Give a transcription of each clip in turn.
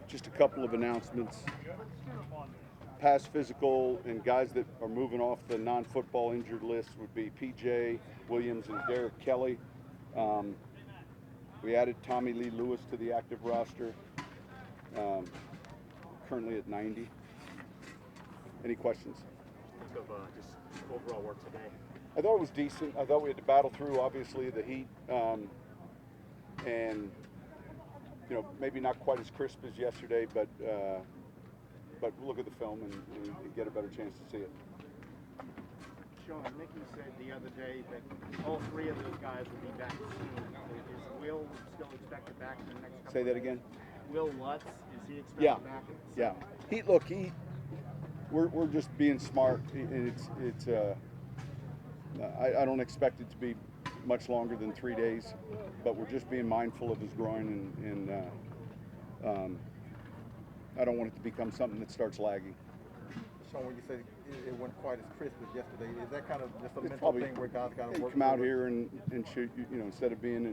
Just a couple of announcements. Past physical and guys that are moving off the non-football injured list would be P.J. Williams and Derek Kelly. We added Tommy Lee Lewis to the active roster, currently at 90. Any questions? Think of just overall work today. I thought it was decent. I thought we had to battle through, obviously, the heat, and maybe not quite as crisp as yesterday, but look at the film and get a better chance to see it. Sean, Nicky said the other day that all three of those guys will be back soon. Is Will still expected back in the next couple Say that days? again? Will Lutz, is he expected back? Yeah. We're just being smart, and I don't expect it to be much longer than 3 days, but we're just being mindful of his groin, and I don't want it to become something that starts lagging. Sean, when you say it wasn't quite as crisp as yesterday, is that kind of just a It's mental thing where guys got to work? Come out here and shoot. Instead of being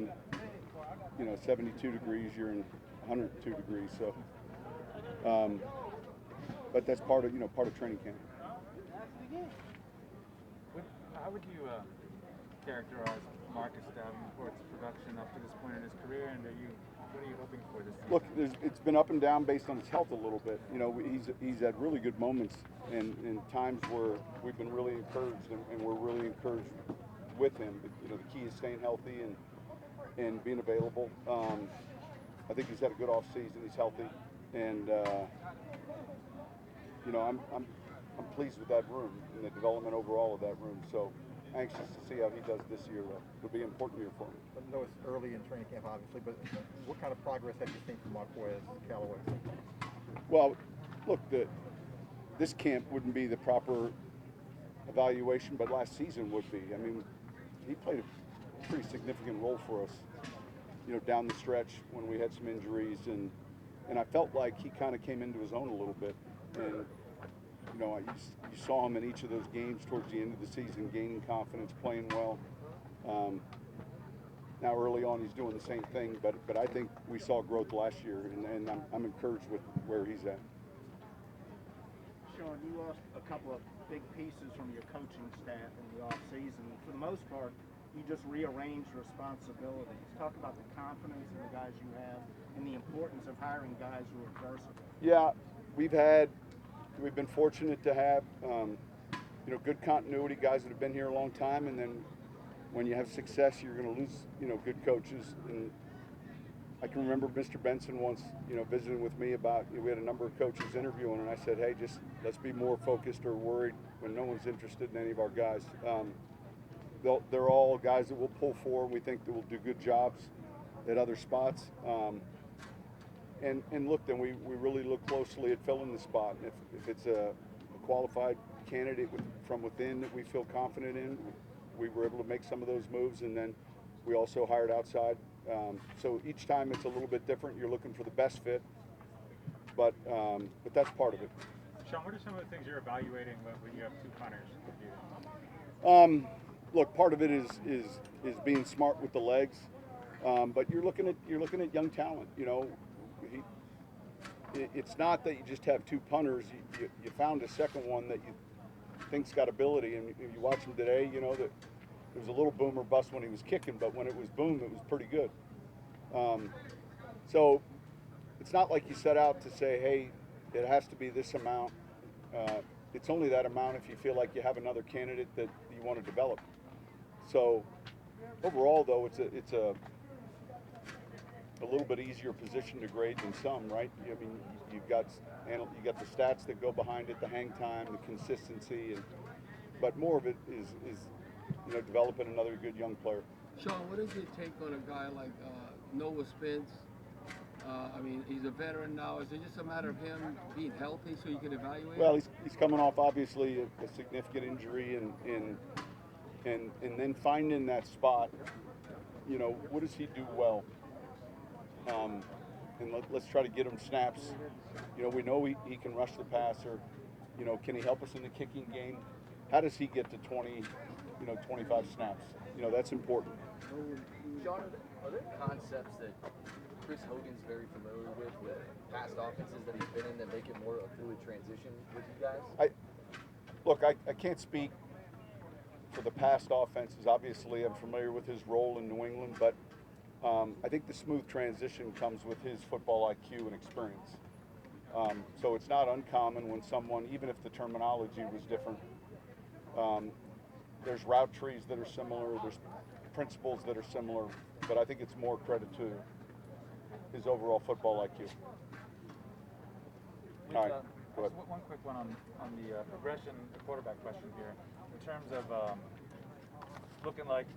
in 72 degrees, you're in 102 degrees. So, but that's part of training camp. How would you characterize Marcus Davenport's production up to this point in his career, and what are you hoping for this season? Look, it's been up and down based on his health a little bit. He's had really good moments and times where we've been really encouraged, and we're really encouraged with him. But, the key is staying healthy and being available. I think he's had a good off season. He's healthy, and I'm pleased with that room and the development overall of that room. So anxious to see how he does this year, though. It'll be an important year for him. I know it's early in training camp, obviously, but what kind of progress have you seen from Marquez Callaway? Well, look, this camp wouldn't be the proper evaluation, but last season would be. I mean, he played a pretty significant role for us, down the stretch when we had some injuries, and I felt like he kind of came into his own a little bit. And you saw him in each of those games towards the end of the season, gaining confidence, playing well. Now early on he's doing the same thing, but I think we saw growth last year, and I'm encouraged with where he's at. Sean, you lost a couple of big pieces from your coaching staff in the offseason. For the most part, you just rearranged responsibilities. Talk about the confidence in the guys you have and the importance of hiring guys who are versatile. Yeah, we've been fortunate to have good continuity, guys that have been here a long time, and then when you have success, you're going to lose good coaches. And I can remember Mr. Benson once visiting with me about we had a number of coaches interviewing, and I said, hey, just let's be more focused or worried when no one's interested in any of our guys. They're all guys that we'll pull for, and we think that will do good jobs at other spots. And look, then we really look closely at filling the spot. If it's a qualified candidate from within that we feel confident in, we were able to make some of those moves, and then we also hired outside. So each time it's a little bit different. You're looking for the best fit, but that's part of it. Sean, what are some of the things you're evaluating when you have two punters? Look, part of it is being smart with the legs, but you're looking at young talent. It's not that you just have two punters. You found a second one that you think's got ability, and if you watch him today, that it was a little boom or bust when he was kicking, but when it was boom, it was pretty good. So it's not like you set out to say, hey, it has to be this amount. It's only that amount if you feel like you have another candidate that you want to develop. So overall, though, it's a little bit easier position to grade than some, right? I mean, you got the stats that go behind it, the hang time, the consistency, but more of it is developing another good young player. Sean, what does it take on a guy like Noah Spence? I mean, he's a veteran now. Is it just a matter of him being healthy so you can evaluate? Well, he's coming off obviously a significant injury, and then finding that spot. What does he do well? And let's try to get him snaps. We know he can rush the passer. Can he help us in the kicking game? How does he get to 20, 25 snaps? That's important. John, are there concepts that Chris Hogan's very familiar with past offenses that he's been in that make it more a fluid transition with you guys? I can't speak for the past offenses. Obviously, I'm familiar with his role in New England, but I think the smooth transition comes with his football IQ and experience. So it's not uncommon when someone, even if the terminology was different, there's route trees that are similar, there's principles that are similar, but I think it's more credit to his overall football IQ. All right, go ahead. One quick one on the progression, the quarterback question here. In terms of looking like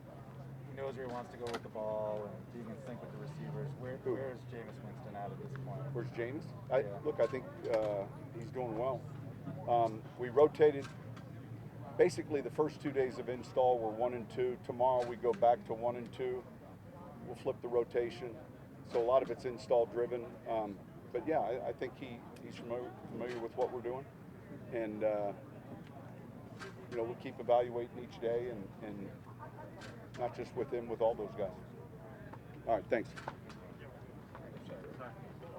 he knows where he wants to go with the ball and being in sync with the receivers, where is Jameis Winston at this point? Where's James? Yeah. Look, I think he's doing well. We rotated. Basically, the first 2 days of install were 1 and 2. Tomorrow we go back to 1 and 2. We'll flip the rotation. So a lot of it's install driven. But yeah, I think he's familiar with what we're doing, and we'll keep evaluating each day, and not just with him, with all those guys. All right, thanks.